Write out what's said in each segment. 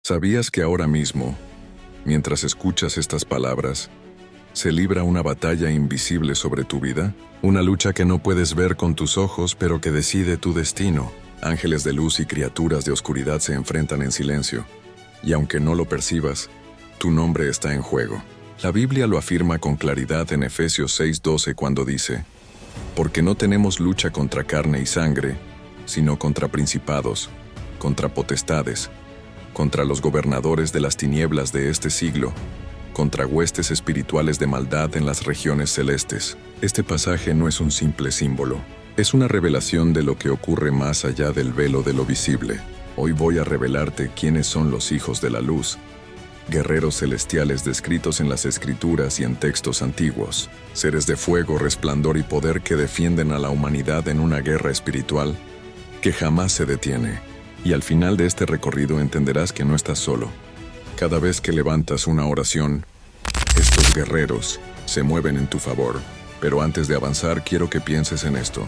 ¿Sabías que ahora mismo, mientras escuchas estas palabras, se libra una batalla invisible sobre tu vida? Una lucha que no puedes ver con tus ojos, pero que decide tu destino. Ángeles de luz y criaturas de oscuridad se enfrentan en silencio, y aunque no lo percibas, tu nombre está en juego. La Biblia lo afirma con claridad en Efesios 6:12 cuando dice: porque no tenemos lucha contra carne y sangre, sino contra principados, contra potestades, contra los gobernadores de las tinieblas de este siglo, contra huestes espirituales de maldad en las regiones celestes. Este pasaje no es un simple símbolo, es una revelación de lo que ocurre más allá del velo de lo visible. Hoy voy a revelarte quiénes son los hijos de la luz, guerreros celestiales descritos en las Escrituras y en textos antiguos, seres de fuego, resplandor y poder que defienden a la humanidad en una guerra espiritual que jamás se detiene. Y al final de este recorrido entenderás que no estás solo. Cada vez que levantas una oración, estos guerreros se mueven en tu favor. Pero antes de avanzar, quiero que pienses en esto.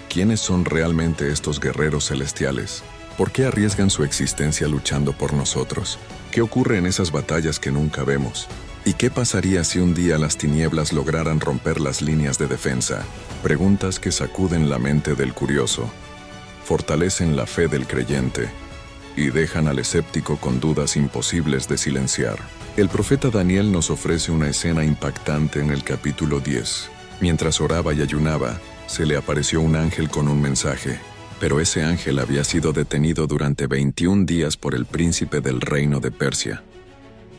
¿Quiénes son realmente estos guerreros celestiales? ¿Por qué arriesgan su existencia luchando por nosotros? ¿Qué ocurre en esas batallas que nunca vemos? ¿Y qué pasaría si un día las tinieblas lograran romper las líneas de defensa? Preguntas que sacuden la mente del curioso, fortalecen la fe del creyente y dejan al escéptico con dudas imposibles de silenciar. El profeta Daniel nos ofrece una escena impactante en el capítulo 10. Mientras oraba y ayunaba, se le apareció un ángel con un mensaje. Pero ese ángel había sido detenido durante 21 días por el príncipe del reino de Persia,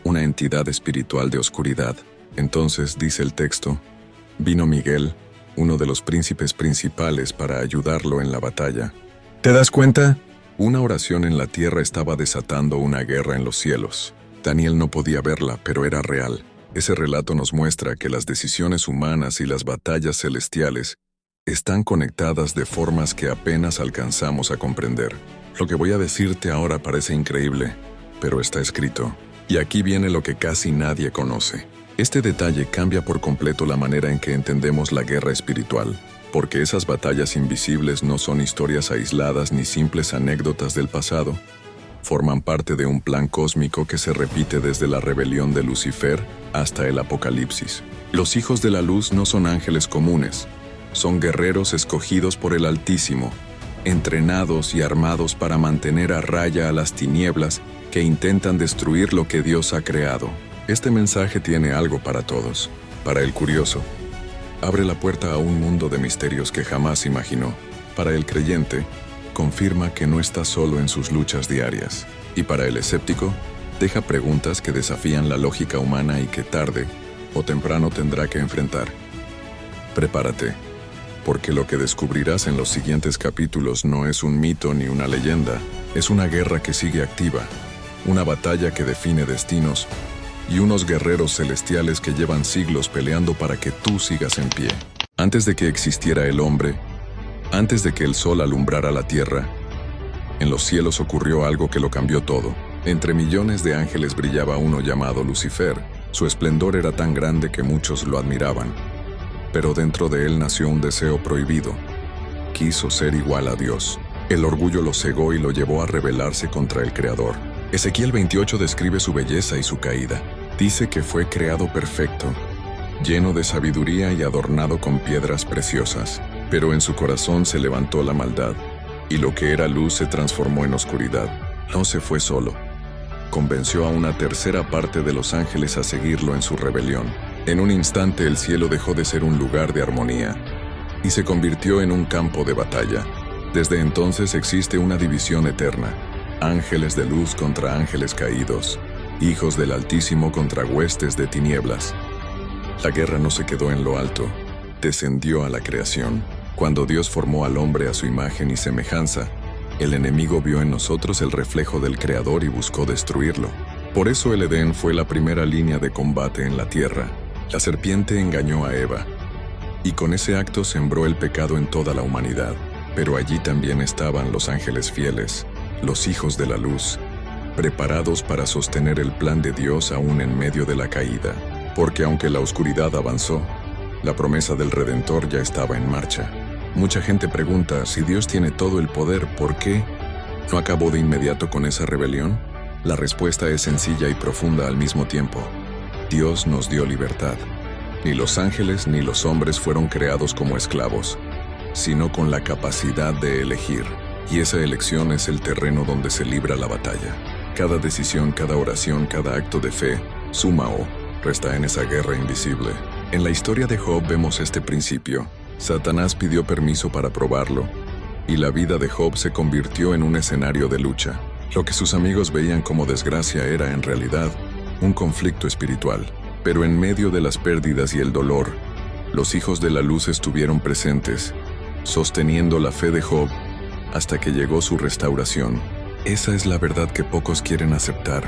una entidad espiritual de oscuridad. Entonces, dice el texto, vino Miguel, uno de los príncipes principales, para ayudarlo en la batalla. ¿Te das cuenta? Una oración en la tierra estaba desatando una guerra en los cielos. Daniel no podía verla, pero era real. Ese relato nos muestra que las decisiones humanas y las batallas celestiales están conectadas de formas que apenas alcanzamos a comprender. Lo que voy a decirte ahora parece increíble, pero está escrito. Y aquí viene lo que casi nadie conoce. Este detalle cambia por completo la manera en que entendemos la guerra espiritual, porque esas batallas invisibles no son historias aisladas ni simples anécdotas del pasado. Forman parte de un plan cósmico que se repite desde la rebelión de Lucifer hasta el Apocalipsis. Los hijos de la luz no son ángeles comunes. Son guerreros escogidos por el Altísimo, entrenados y armados para mantener a raya a las tinieblas que intentan destruir lo que Dios ha creado. Este mensaje tiene algo para todos. Para el curioso, abre la puerta a un mundo de misterios que jamás imaginó. Para el creyente, confirma que no está solo en sus luchas diarias. Y para el escéptico, deja preguntas que desafían la lógica humana y que tarde o temprano tendrá que enfrentar. Prepárate, porque lo que descubrirás en los siguientes capítulos no es un mito ni una leyenda, es una guerra que sigue activa, una batalla que define destinos y unos guerreros celestiales que llevan siglos peleando para que tú sigas en pie. Antes de que existiera el hombre, antes de que el sol alumbrara la tierra, en los cielos ocurrió algo que lo cambió todo. Entre millones de ángeles brillaba uno llamado Lucifer. Su esplendor era tan grande que muchos lo admiraban. Pero dentro de él nació un deseo prohibido. Quiso ser igual a Dios. El orgullo lo cegó y lo llevó a rebelarse contra el Creador. Ezequiel 28 describe su belleza y su caída. Dice que fue creado perfecto, lleno de sabiduría y adornado con piedras preciosas. Pero en su corazón se levantó la maldad, y lo que era luz se transformó en oscuridad. No se fue solo. Convenció a una tercera parte de los ángeles a seguirlo en su rebelión. En un instante el cielo dejó de ser un lugar de armonía y se convirtió en un campo de batalla. Desde entonces existe una división eterna: ángeles de luz contra ángeles caídos, hijos del Altísimo contra huestes de tinieblas. La guerra no se quedó en lo alto, descendió a la creación. Cuando Dios formó al hombre a su imagen y semejanza, el enemigo vio en nosotros el reflejo del Creador y buscó destruirlo. Por eso el Edén fue la primera línea de combate en la tierra. La serpiente engañó a Eva, y con ese acto sembró el pecado en toda la humanidad. Pero allí también estaban los ángeles fieles, los hijos de la luz, preparados para sostener el plan de Dios aún en medio de la caída. Porque aunque la oscuridad avanzó, la promesa del Redentor ya estaba en marcha. Mucha gente pregunta, si Dios tiene todo el poder, ¿por qué no acabó de inmediato con esa rebelión? La respuesta es sencilla y profunda al mismo tiempo. Dios nos dio libertad. Ni los ángeles ni los hombres fueron creados como esclavos, sino con la capacidad de elegir. Y esa elección es el terreno donde se libra la batalla. Cada decisión, cada oración, cada acto de fe, suma o resta en esa guerra invisible. En la historia de Job vemos este principio. Satanás pidió permiso para probarlo, y la vida de Job se convirtió en un escenario de lucha. Lo que sus amigos veían como desgracia era, en realidad, un conflicto espiritual. Pero en medio de las pérdidas y el dolor, los hijos de la luz estuvieron presentes, sosteniendo la fe de Job hasta que llegó su restauración. Esa es la verdad que pocos quieren aceptar.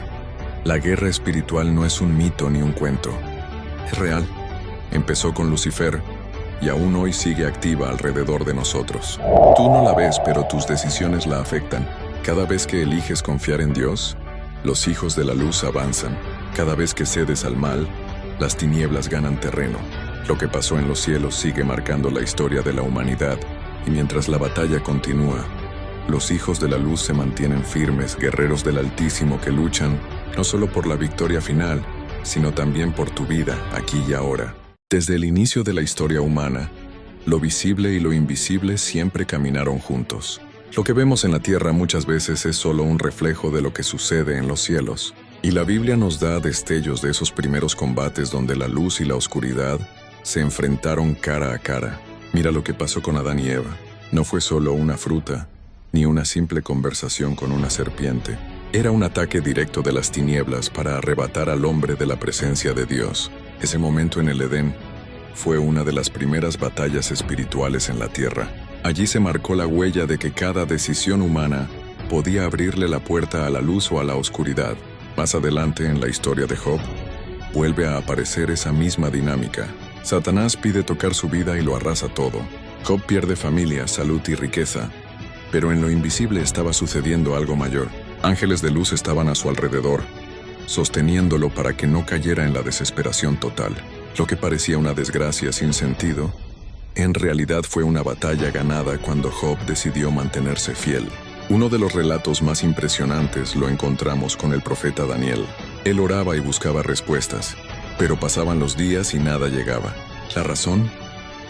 La guerra espiritual no es un mito ni un cuento. Es real. Empezó con Lucifer y aún hoy sigue activa alrededor de nosotros. Tú no la ves, pero tus decisiones la afectan. Cada vez que eliges confiar en Dios, los hijos de la luz avanzan. Cada vez que cedes al mal, las tinieblas ganan terreno. Lo que pasó en los cielos sigue marcando la historia de la humanidad, y mientras la batalla continúa, los hijos de la luz se mantienen firmes, guerreros del Altísimo que luchan no solo por la victoria final, sino también por tu vida, aquí y ahora. Desde el inicio de la historia humana, lo visible y lo invisible siempre caminaron juntos. Lo que vemos en la tierra muchas veces es solo un reflejo de lo que sucede en los cielos. Y la Biblia nos da destellos de esos primeros combates donde la luz y la oscuridad se enfrentaron cara a cara. Mira lo que pasó con Adán y Eva. No fue solo una fruta, ni una simple conversación con una serpiente. Era un ataque directo de las tinieblas para arrebatar al hombre de la presencia de Dios. Ese momento en el Edén fue una de las primeras batallas espirituales en la tierra. Allí se marcó la huella de que cada decisión humana podía abrirle la puerta a la luz o a la oscuridad. Más adelante en la historia de Job, vuelve a aparecer esa misma dinámica. Satanás pide tocar su vida y lo arrasa todo. Job pierde familia, salud y riqueza. Pero en lo invisible estaba sucediendo algo mayor. Ángeles de luz estaban a su alrededor, sosteniéndolo para que no cayera en la desesperación total. Lo que parecía una desgracia sin sentido, en realidad fue una batalla ganada cuando Job decidió mantenerse fiel. Uno de los relatos más impresionantes lo encontramos con el profeta Daniel. Él oraba y buscaba respuestas, pero pasaban los días y nada llegaba. ¿La razón?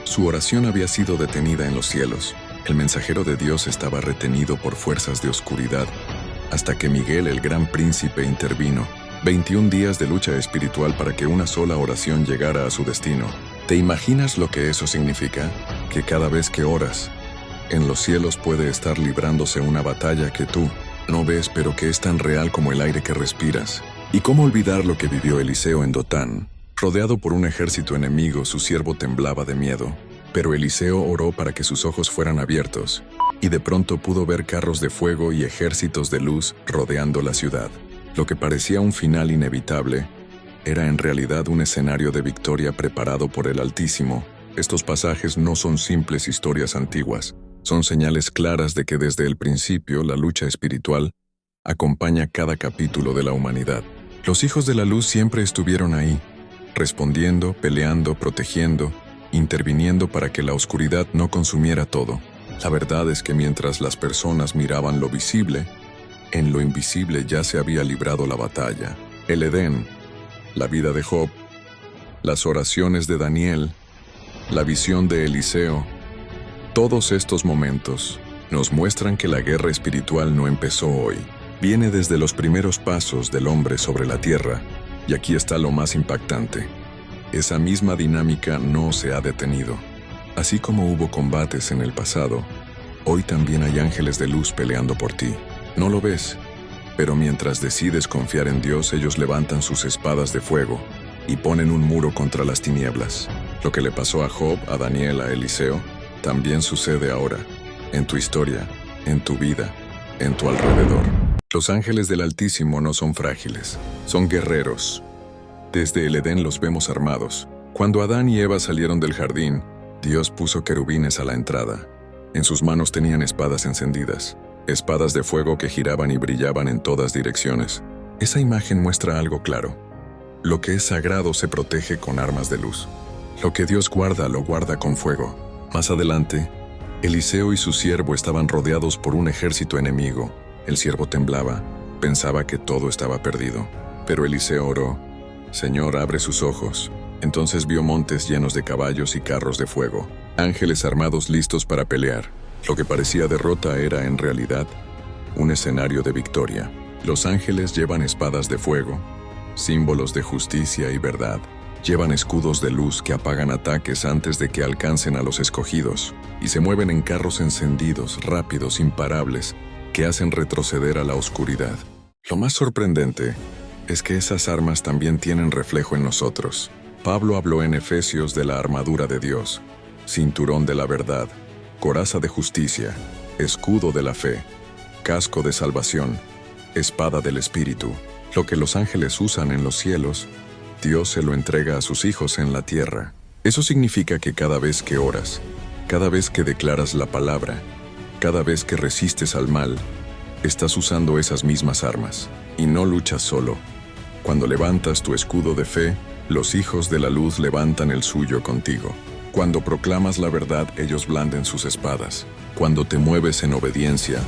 Su oración había sido detenida en los cielos. El mensajero de Dios estaba retenido por fuerzas de oscuridad, hasta que Miguel, el gran príncipe, intervino. 21 días de lucha espiritual para que una sola oración llegara a su destino. ¿Te imaginas lo que eso significa? Que cada vez que oras, en los cielos puede estar librándose una batalla que tú no ves, pero que es tan real como el aire que respiras. ¿Y cómo olvidar lo que vivió Eliseo en Dotán? Rodeado por un ejército enemigo, su siervo temblaba de miedo. Pero Eliseo oró para que sus ojos fueran abiertos, y de pronto pudo ver carros de fuego y ejércitos de luz rodeando la ciudad. Lo que parecía un final inevitable era en realidad un escenario de victoria preparado por el Altísimo. Estos pasajes no son simples historias antiguas, son señales claras de que desde el principio la lucha espiritual acompaña cada capítulo de la humanidad. Los hijos de la luz siempre estuvieron ahí, respondiendo, peleando, protegiendo, interviniendo para que la oscuridad no consumiera todo. La verdad es que mientras las personas miraban lo visible, en lo invisible ya se había librado la batalla. El Edén, la vida de Job, las oraciones de Daniel, la visión de Eliseo, todos estos momentos nos muestran que la guerra espiritual no empezó hoy. Viene desde los primeros pasos del hombre sobre la tierra, y aquí está lo más impactante. Esa misma dinámica no se ha detenido. Así como hubo combates en el pasado, hoy también hay ángeles de luz peleando por ti. No lo ves, pero mientras decides confiar en Dios, ellos levantan sus espadas de fuego y ponen un muro contra las tinieblas. Lo que le pasó a Job, a Daniel, a Eliseo, también sucede ahora, en tu historia, en tu vida, en tu alrededor. Los ángeles del Altísimo no son frágiles, son guerreros. Desde el Edén los vemos armados. Cuando Adán y Eva salieron del jardín, Dios puso querubines a la entrada. En sus manos tenían espadas encendidas, espadas de fuego que giraban y brillaban en todas direcciones. Esa imagen muestra algo claro. Lo que es sagrado se protege con armas de luz. Lo que Dios guarda, lo guarda con fuego. Más adelante, Eliseo y su siervo estaban rodeados por un ejército enemigo. El siervo temblaba, Pensaba que todo estaba perdido. Pero Eliseo oró: Señor, abre sus ojos. Entonces vio montes llenos de caballos y carros de fuego, ángeles armados listos para pelear. Lo que parecía derrota era, en realidad, un escenario de victoria. Los ángeles llevan espadas de fuego, símbolos de justicia y verdad. Llevan escudos de luz que apagan ataques antes de que alcancen a los escogidos, y se mueven en carros encendidos, rápidos, imparables, que hacen retroceder a la oscuridad. Lo más sorprendente es que esas armas también tienen reflejo en nosotros. Pablo habló en Efesios de la armadura de Dios, cinturón de la verdad, coraza de justicia, escudo de la fe, casco de salvación, espada del Espíritu. Lo que los ángeles usan en los cielos, Dios se lo entrega a sus hijos en la tierra. Eso significa que cada vez que oras, cada vez que declaras la palabra, cada vez que resistes al mal, estás usando esas mismas armas. Y no luchas solo. Cuando levantas tu escudo de fe, los hijos de la luz levantan el suyo contigo. Cuando proclamas la verdad, ellos blanden sus espadas. Cuando te mueves en obediencia,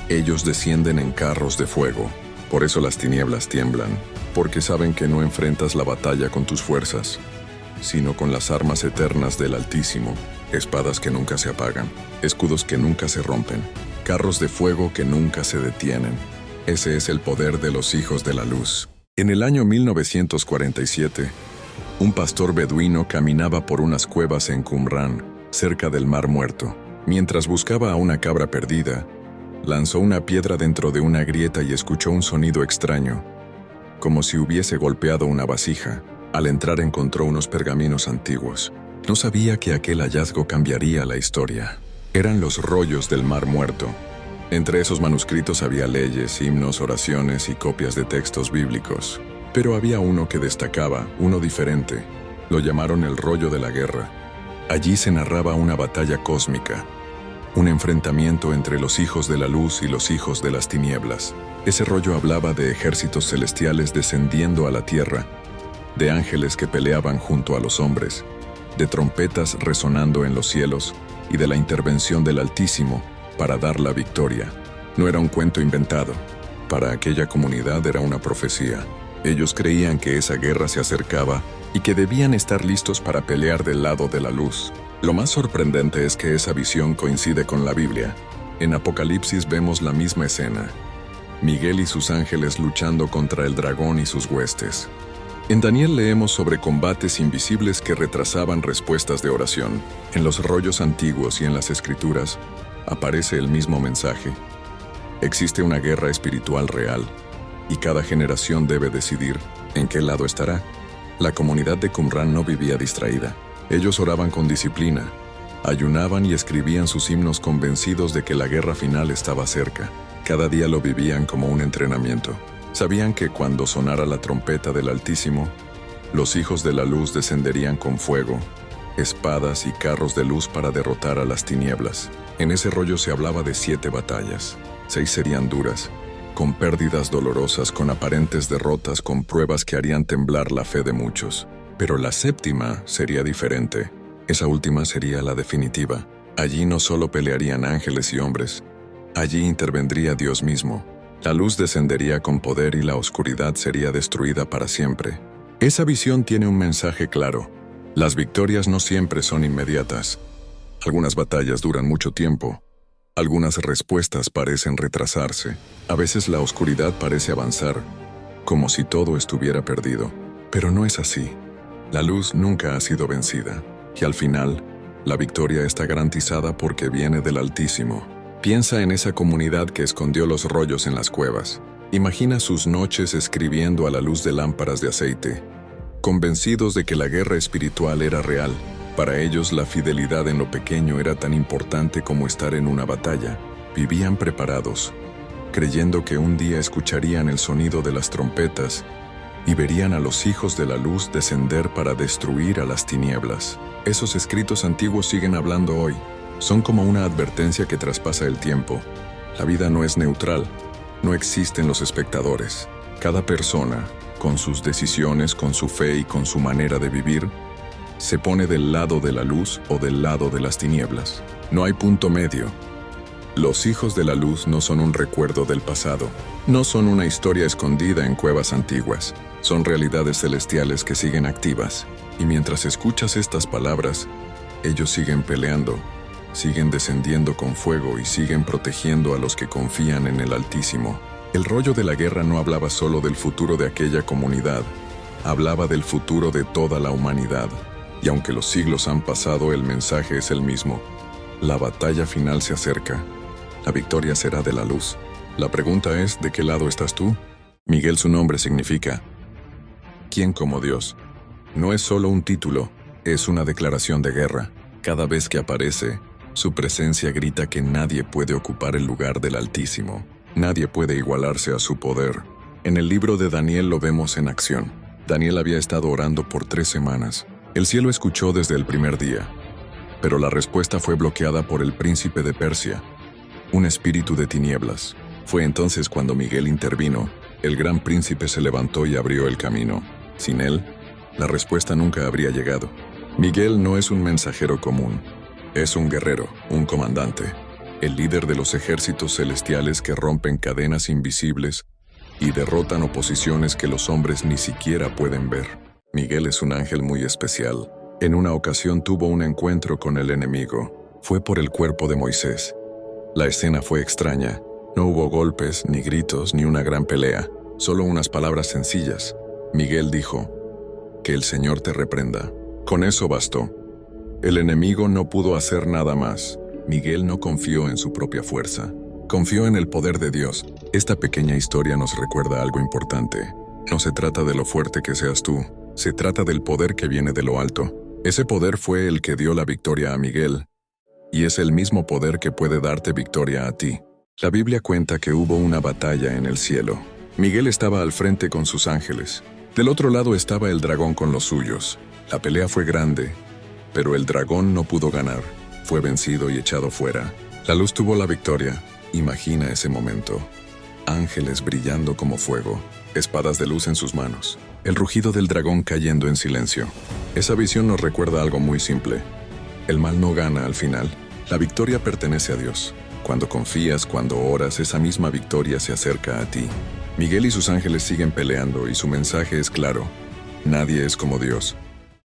ellos descienden en carros de fuego. Por eso las tinieblas tiemblan, porque saben que no enfrentas la batalla con tus fuerzas, sino con las armas eternas del Altísimo, espadas que nunca se apagan, escudos que nunca se rompen, carros de fuego que nunca se detienen. Ese es el poder de los hijos de la luz. En el año 1947, un pastor beduino caminaba por unas cuevas en Qumrán, cerca del Mar Muerto. Mientras buscaba a una cabra perdida, lanzó una piedra dentro de una grieta y escuchó un sonido extraño, como si hubiese golpeado una vasija. Al entrar encontró unos pergaminos antiguos. No sabía que aquel hallazgo cambiaría la historia. Eran los rollos del Mar Muerto. Entre esos manuscritos había leyes, himnos, oraciones y copias de textos bíblicos. Pero había uno que destacaba, uno diferente. Lo llamaron el rollo de la guerra. Allí se narraba una batalla cósmica, un enfrentamiento entre los hijos de la luz y los hijos de las tinieblas. Ese rollo hablaba de ejércitos celestiales descendiendo a la tierra, de ángeles que peleaban junto a los hombres, de trompetas resonando en los cielos y de la intervención del Altísimo para dar la victoria. No era un cuento inventado. Para aquella comunidad era una profecía. Ellos creían que esa guerra se acercaba y que debían estar listos para pelear del lado de la luz. Lo más sorprendente es que esa visión coincide con la Biblia. En Apocalipsis vemos la misma escena: Miguel y sus ángeles luchando contra el dragón y sus huestes. En Daniel leemos sobre combates invisibles que retrasaban respuestas de oración. En los rollos antiguos y en las Escrituras aparece el mismo mensaje. Existe una guerra espiritual real, y cada generación debe decidir en qué lado estará. La comunidad de Qumrán no vivía distraída. Ellos oraban con disciplina, ayunaban y escribían sus himnos convencidos de que la guerra final estaba cerca. Cada día lo vivían como un entrenamiento. Sabían que cuando sonara la trompeta del Altísimo, los hijos de la luz descenderían con fuego, espadas y carros de luz para derrotar a las tinieblas. En ese rollo se hablaba de 7 batallas. 6 serían duras, con pérdidas dolorosas, con aparentes derrotas, con pruebas que harían temblar la fe de muchos. Pero la 7ª sería diferente. Esa última sería la definitiva. Allí no solo pelearían ángeles y hombres, allí intervendría Dios mismo. La luz descendería con poder y la oscuridad sería destruida para siempre. Esa visión tiene un mensaje claro. Las victorias no siempre son inmediatas. Algunas batallas duran mucho tiempo. Algunas respuestas parecen retrasarse. A veces la oscuridad parece avanzar, como si todo estuviera perdido. Pero no es así. La luz nunca ha sido vencida. Y al final, la victoria está garantizada porque viene del Altísimo. Piensa en esa comunidad que escondió los rollos en las cuevas. Imagina sus noches escribiendo a la luz de lámparas de aceite, convencidos de que la guerra espiritual era real. Para ellos la fidelidad en lo pequeño era tan importante como estar en una batalla. Vivían preparados, creyendo que un día escucharían el sonido de las trompetas y verían a los hijos de la luz descender para destruir a las tinieblas. Esos escritos antiguos siguen hablando hoy. Son como una advertencia que traspasa el tiempo. La vida no es neutral, no existen los espectadores. Cada persona, con sus decisiones, con su fe y con su manera de vivir, se pone del lado de la luz o del lado de las tinieblas. No hay punto medio. Los hijos de la luz no son un recuerdo del pasado, no son una historia escondida en cuevas antiguas, son realidades celestiales que siguen activas. Y mientras escuchas estas palabras, ellos siguen peleando, siguen descendiendo con fuego y siguen protegiendo a los que confían en el Altísimo. El rollo de la guerra no hablaba solo del futuro de aquella comunidad, hablaba del futuro de toda la humanidad. Y aunque los siglos han pasado, el mensaje es el mismo. La batalla final se acerca. La victoria será de la luz. La pregunta es, ¿de qué lado estás tú? Miguel, su nombre significa ¿quién como Dios? No es solo un título, es una declaración de guerra. Cada vez que aparece, su presencia grita que nadie puede ocupar el lugar del Altísimo. Nadie puede igualarse a su poder. En el libro de Daniel lo vemos en acción. Daniel había estado orando por 3 semanas. El cielo escuchó desde el primer día, pero la respuesta fue bloqueada por el príncipe de Persia, un espíritu de tinieblas. Fue entonces cuando Miguel intervino. El gran príncipe se levantó y abrió el camino. Sin él, la respuesta nunca habría llegado. Miguel no es un mensajero común. Es un guerrero, un comandante, el líder de los ejércitos celestiales que rompen cadenas invisibles y derrotan oposiciones que los hombres ni siquiera pueden ver. Miguel es un ángel muy especial. En una ocasión tuvo un encuentro con el enemigo. Fue por el cuerpo de Moisés. La escena fue extraña. No hubo golpes, ni gritos, ni una gran pelea. Solo unas palabras sencillas. Miguel dijo: «Que el Señor te reprenda». Con eso bastó. El enemigo no pudo hacer nada más. Miguel no confió en su propia fuerza. Confió en el poder de Dios. Esta pequeña historia nos recuerda algo importante. No se trata de lo fuerte que seas tú. Se trata del poder que viene de lo alto. Ese poder fue el que dio la victoria a Miguel. Y es el mismo poder que puede darte victoria a ti. La Biblia cuenta que hubo una batalla en el cielo. Miguel estaba al frente con sus ángeles. Del otro lado estaba el dragón con los suyos. La pelea fue grande, pero el dragón no pudo ganar. Fue vencido y echado fuera. La luz tuvo la victoria. Imagina ese momento. Ángeles brillando como fuego, espadas de luz en sus manos, el rugido del dragón cayendo en silencio. Esa visión nos recuerda algo muy simple. El mal no gana al final. La victoria pertenece a Dios. Cuando confías, cuando oras, esa misma victoria se acerca a ti. Miguel y sus ángeles siguen peleando y su mensaje es claro: nadie es como Dios.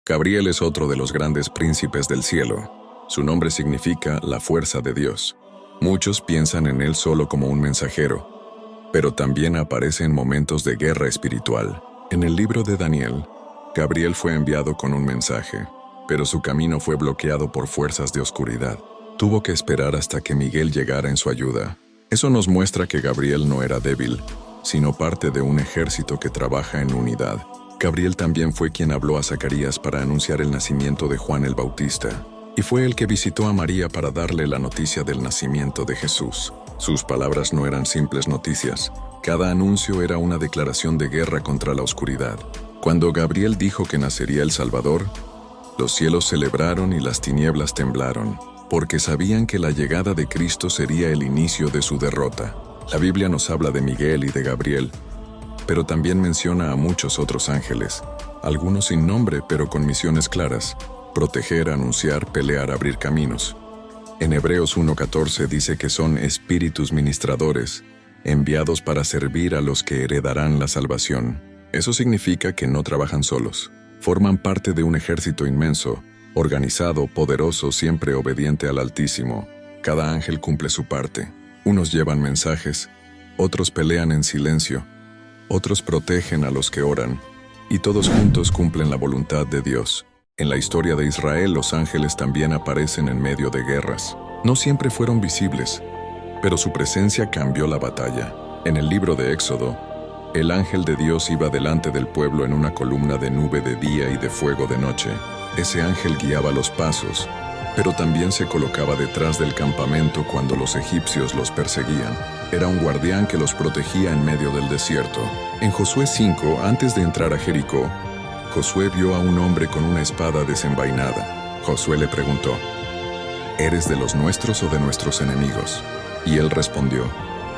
Gabriel es otro de los grandes príncipes del cielo. Su nombre significa la fuerza de Dios. Muchos piensan en él solo como un mensajero, pero también aparece en momentos de guerra espiritual. En el libro de Daniel, Gabriel fue enviado con un mensaje, pero su camino fue bloqueado por fuerzas de oscuridad. Tuvo que esperar hasta que Miguel llegara en su ayuda. Eso nos muestra que Gabriel no era débil, sino parte de un ejército que trabaja en unidad. Gabriel también fue quien habló a Zacarías para anunciar el nacimiento de Juan el Bautista, y fue el que visitó a María para darle la noticia del nacimiento de Jesús. Sus palabras no eran simples noticias. Cada anuncio era una declaración de guerra contra la oscuridad. Cuando Gabriel dijo que nacería el Salvador, los cielos celebraron y las tinieblas temblaron, porque sabían que la llegada de Cristo sería el inicio de su derrota. La Biblia nos habla de Miguel y de Gabriel, pero también menciona a muchos otros ángeles, algunos sin nombre pero con misiones claras: proteger, anunciar, pelear, abrir caminos. En Hebreos 1:14 dice que son espíritus ministradores, enviados para servir a los que heredarán la salvación. Eso significa que no trabajan solos. Forman parte de un ejército inmenso, organizado, poderoso, siempre obediente al Altísimo. Cada ángel cumple su parte. Unos llevan mensajes, otros pelean en silencio, otros protegen a los que oran, y todos juntos cumplen la voluntad de Dios. En la historia de Israel, los ángeles también aparecen en medio de guerras. No siempre fueron visibles, pero su presencia cambió la batalla. En el libro de Éxodo, el ángel de Dios iba delante del pueblo en una columna de nube de día y de fuego de noche. Ese ángel guiaba los pasos, pero también se colocaba detrás del campamento cuando los egipcios los perseguían. Era un guardián que los protegía en medio del desierto. En Josué 5, antes de entrar a Jericó, Josué vio a un hombre con una espada desenvainada. Josué le preguntó: ¿eres de los nuestros o de nuestros enemigos? Y él respondió: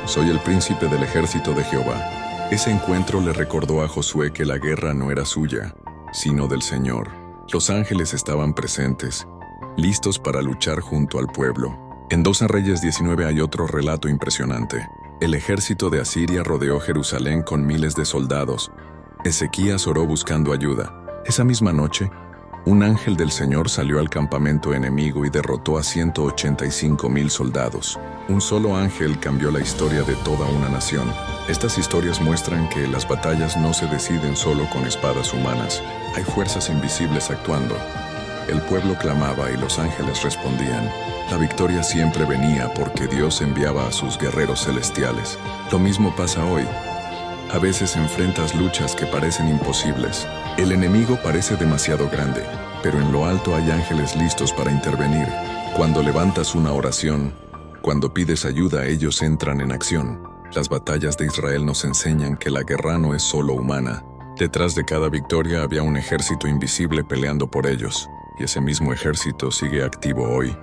soy el príncipe del ejército de Jehová. Ese encuentro le recordó a Josué que la guerra no era suya, sino del Señor. Los ángeles estaban presentes, listos para luchar junto al pueblo. En 2 Reyes 19 hay otro relato impresionante. El ejército de Asiria rodeó Jerusalén con miles de soldados. Ezequías oró buscando ayuda. Esa misma noche, un ángel del Señor salió al campamento enemigo y derrotó a 185,000 soldados. Un solo ángel cambió la historia de toda una nación. Estas historias muestran que las batallas no se deciden solo con espadas humanas. Hay fuerzas invisibles actuando. El pueblo clamaba y los ángeles respondían. La victoria siempre venía porque Dios enviaba a sus guerreros celestiales. Lo mismo pasa hoy. A veces enfrentas luchas que parecen imposibles. El enemigo parece demasiado grande, pero en lo alto hay ángeles listos para intervenir. Cuando levantas una oración, cuando pides ayuda, ellos entran en acción. Las batallas de Israel nos enseñan que la guerra no es solo humana. Detrás de cada victoria había un ejército invisible peleando por ellos, y ese mismo ejército sigue activo hoy,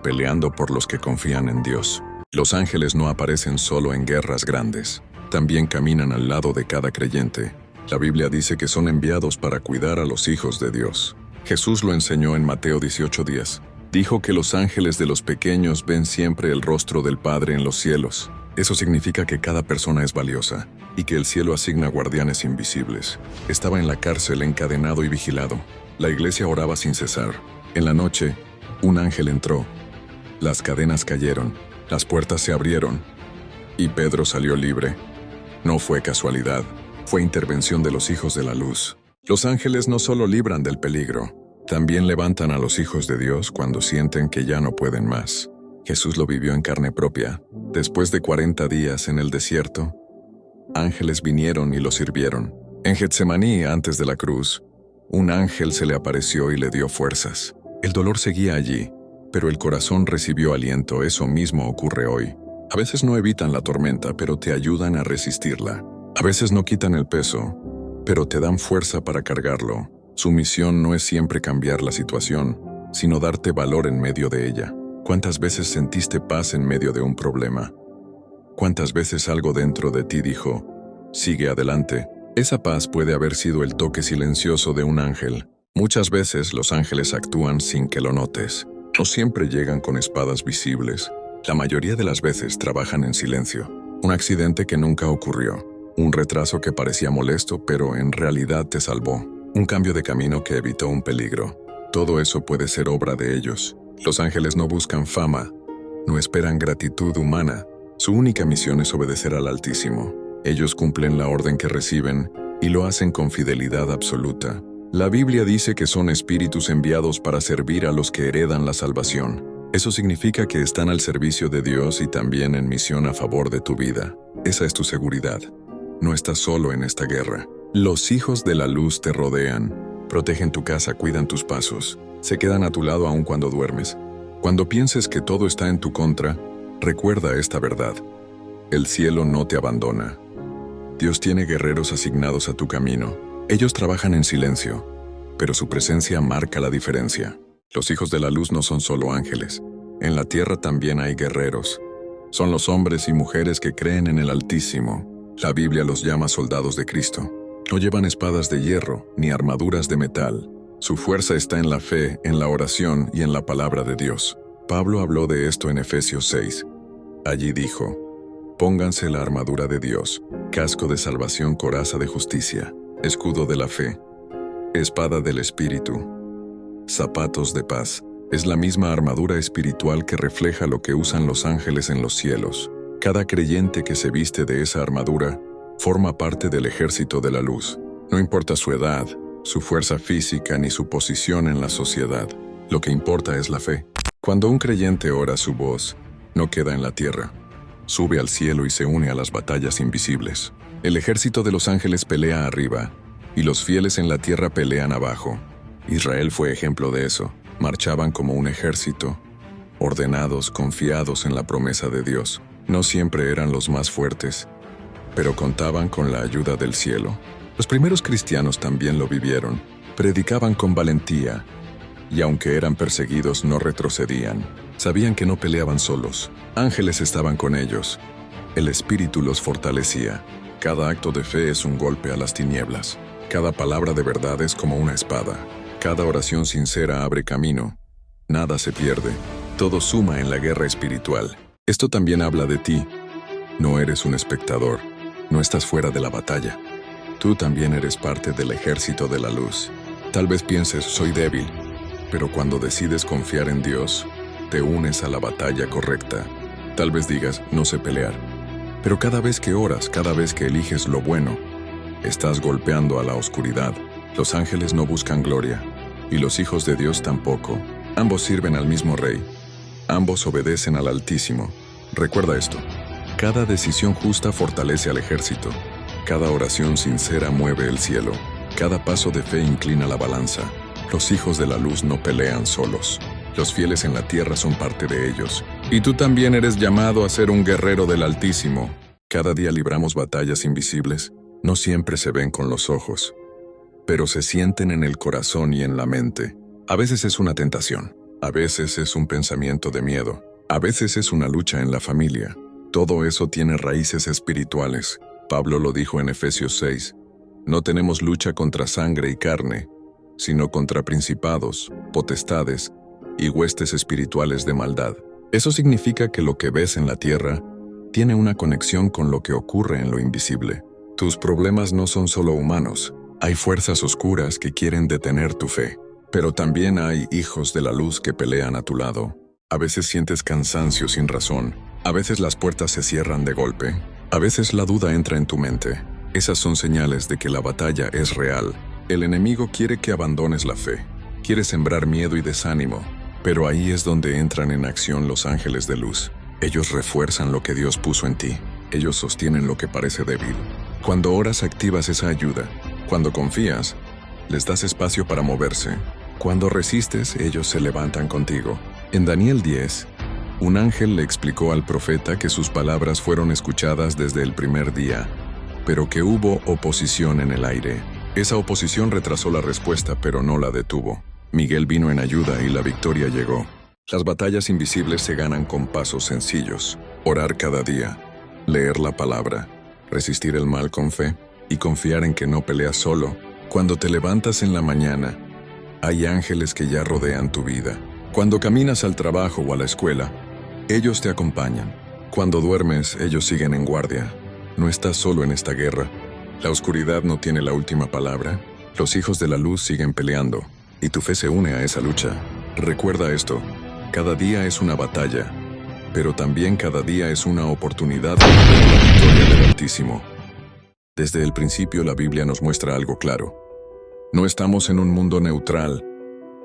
peleando por los que confían en Dios. Los ángeles no aparecen solo en guerras grandes, también caminan al lado de cada creyente. La Biblia dice que son enviados para cuidar a los hijos de Dios. Jesús lo enseñó en Mateo 18:10. Dijo que los ángeles de los pequeños ven siempre el rostro del Padre en los cielos. Eso significa que cada persona es valiosa y que el cielo asigna guardianes invisibles. Estaba en la cárcel encadenado y vigilado. La iglesia oraba sin cesar. En la noche, un ángel entró. Las cadenas cayeron, las puertas se abrieron y Pedro salió libre. No fue casualidad, fue intervención de los hijos de la luz. Los ángeles no solo libran del peligro, también levantan a los hijos de Dios cuando sienten que ya no pueden más. Jesús lo vivió en carne propia. Después de 40 días en el desierto, ángeles vinieron y lo sirvieron. En Getsemaní, antes de la cruz, un ángel se le apareció y le dio fuerzas. El dolor seguía allí, pero el corazón recibió aliento. Eso mismo ocurre hoy. A veces no evitan la tormenta, pero te ayudan a resistirla. A veces no quitan el peso, pero te dan fuerza para cargarlo. Su misión no es siempre cambiar la situación, sino darte valor en medio de ella. ¿Cuántas veces sentiste paz en medio de un problema? ¿Cuántas veces algo dentro de ti dijo, sigue adelante? Esa paz puede haber sido el toque silencioso de un ángel. Muchas veces los ángeles actúan sin que lo notes. No siempre llegan con espadas visibles. La mayoría de las veces trabajan en silencio. Un accidente que nunca ocurrió. Un retraso que parecía molesto, pero en realidad te salvó. Un cambio de camino que evitó un peligro. Todo eso puede ser obra de ellos. Los ángeles no buscan fama, no esperan gratitud humana. Su única misión es obedecer al Altísimo. Ellos cumplen la orden que reciben y lo hacen con fidelidad absoluta. La Biblia dice que son espíritus enviados para servir a los que heredan la salvación. Eso significa que están al servicio de Dios y también en misión a favor de tu vida. Esa es tu seguridad. No estás solo en esta guerra. Los hijos de la luz te rodean, protegen tu casa, cuidan tus pasos, se quedan a tu lado aun cuando duermes. Cuando pienses que todo está en tu contra, recuerda esta verdad. El cielo no te abandona. Dios tiene guerreros asignados a tu camino. Ellos trabajan en silencio, pero su presencia marca la diferencia. Los hijos de la luz no son solo ángeles. En la tierra también hay guerreros. Son los hombres y mujeres que creen en el Altísimo. La Biblia los llama soldados de Cristo. No llevan espadas de hierro ni armaduras de metal. Su fuerza está en la fe, en la oración y en la palabra de Dios. Pablo habló de esto en Efesios 6. Allí dijo, pónganse la armadura de Dios, casco de salvación, coraza de justicia, escudo de la fe, espada del Espíritu, zapatos de paz. Es la misma armadura espiritual que refleja lo que usan los ángeles en los cielos. Cada creyente que se viste de esa armadura forma parte del ejército de la luz. No importa su edad, su fuerza física ni su posición en la sociedad. Lo que importa es la fe. Cuando un creyente ora, su voz no queda en la tierra. Sube al cielo y se une a las batallas invisibles. El ejército de los ángeles pelea arriba, y los fieles en la tierra pelean abajo. Israel fue ejemplo de eso. Marchaban como un ejército, ordenados, confiados en la promesa de Dios. No siempre eran los más fuertes, pero contaban con la ayuda del cielo. Los primeros cristianos también lo vivieron. Predicaban con valentía, y aunque eran perseguidos, no retrocedían. Sabían que no peleaban solos. Ángeles estaban con ellos. El Espíritu los fortalecía. Cada acto de fe es un golpe a las tinieblas. Cada palabra de verdad es como una espada. Cada oración sincera abre camino. Nada se pierde. Todo suma en la guerra espiritual. Esto también habla de ti. No eres un espectador. No estás fuera de la batalla. Tú también eres parte del ejército de la luz. Tal vez pienses, soy débil, pero cuando decides confiar en Dios, te unes a la batalla correcta. Tal vez digas, no sé pelear. Pero cada vez que oras, cada vez que eliges lo bueno, estás golpeando a la oscuridad. Los ángeles no buscan gloria, y los hijos de Dios tampoco. Ambos sirven al mismo Rey. Ambos obedecen al Altísimo. Recuerda esto. Cada decisión justa fortalece al ejército. Cada oración sincera mueve el cielo. Cada paso de fe inclina la balanza. Los hijos de la luz no pelean solos. Los fieles en la tierra son parte de ellos. Y tú también eres llamado a ser un guerrero del Altísimo. Cada día libramos batallas invisibles. No siempre se ven con los ojos, pero se sienten en el corazón y en la mente. A veces es una tentación. A veces es un pensamiento de miedo. A veces es una lucha en la familia. Todo eso tiene raíces espirituales. Pablo lo dijo en Efesios 6. No tenemos lucha contra sangre y carne, sino contra principados, potestades y huestes espirituales de maldad. Eso significa que lo que ves en la tierra tiene una conexión con lo que ocurre en lo invisible. Tus problemas no son solo humanos. Hay fuerzas oscuras que quieren detener tu fe. Pero también hay hijos de la luz que pelean a tu lado. A veces sientes cansancio sin razón. A veces las puertas se cierran de golpe. A veces la duda entra en tu mente. Esas son señales de que la batalla es real. El enemigo quiere que abandones la fe. Quiere sembrar miedo y desánimo. Pero ahí es donde entran en acción los ángeles de luz. Ellos refuerzan lo que Dios puso en ti. Ellos sostienen lo que parece débil. Cuando oras activas esa ayuda. Cuando confías, les das espacio para moverse. Cuando resistes, ellos se levantan contigo. En Daniel 10, un ángel le explicó al profeta que sus palabras fueron escuchadas desde el primer día, pero que hubo oposición en el aire. Esa oposición retrasó la respuesta, pero no la detuvo. Miguel vino en ayuda y la victoria llegó. Las batallas invisibles se ganan con pasos sencillos. Orar cada día, leer la palabra, resistir el mal con fe y confiar en que no peleas solo. Cuando te levantas en la mañana, hay ángeles que ya rodean tu vida. Cuando caminas al trabajo o a la escuela, ellos te acompañan. Cuando duermes, ellos siguen en guardia. No estás solo en esta guerra. La oscuridad no tiene la última palabra. Los hijos de la luz siguen peleando, y tu fe se une a esa lucha. Recuerda esto, cada día es una batalla, pero también cada día es una oportunidad de ver la victoria del Altísimo. Desde el principio la Biblia nos muestra algo claro. No estamos en un mundo neutral.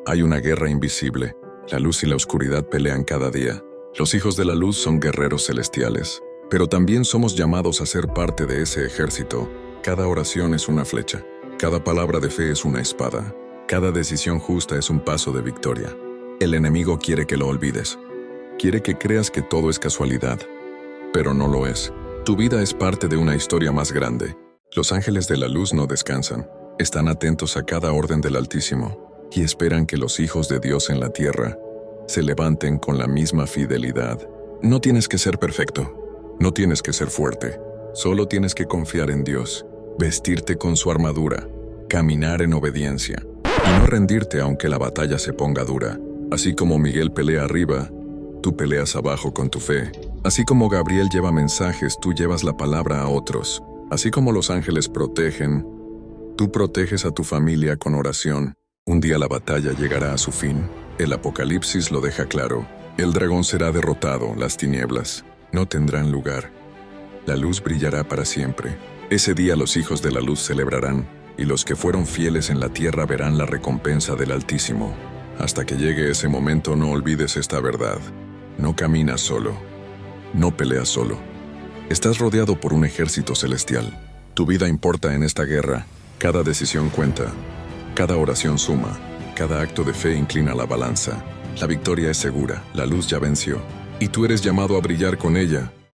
Hay una guerra invisible. La luz y la oscuridad pelean cada día. Los hijos de la luz son guerreros celestiales, pero también somos llamados a ser parte de ese ejército. Cada oración es una flecha. Cada palabra de fe es una espada. Cada decisión justa es un paso de victoria. El enemigo quiere que lo olvides. Quiere que creas que todo es casualidad, pero no lo es. Tu vida es parte de una historia más grande. Los ángeles de la luz no descansan. Están atentos a cada orden del Altísimo y esperan que los hijos de Dios en la tierra se levanten con la misma fidelidad. No tienes que ser perfecto. No tienes que ser fuerte. Solo tienes que confiar en Dios, vestirte con su armadura, caminar en obediencia y no rendirte aunque la batalla se ponga dura. Así como Miguel pelea arriba, tú peleas abajo con tu fe. Así como Gabriel lleva mensajes, tú llevas la palabra a otros. Así como los ángeles protegen, tú proteges a tu familia con oración. Un día la batalla llegará a su fin. El Apocalipsis lo deja claro. El dragón será derrotado, las tinieblas no tendrán lugar. La luz brillará para siempre. Ese día los hijos de la luz celebrarán, y los que fueron fieles en la tierra verán la recompensa del Altísimo. Hasta que llegue ese momento, no olvides esta verdad. No caminas solo. No peleas solo. Estás rodeado por un ejército celestial. Tu vida importa en esta guerra. Cada decisión cuenta. Cada oración suma. Cada acto de fe inclina la balanza. La victoria es segura. La luz ya venció. Y tú eres llamado a brillar con ella.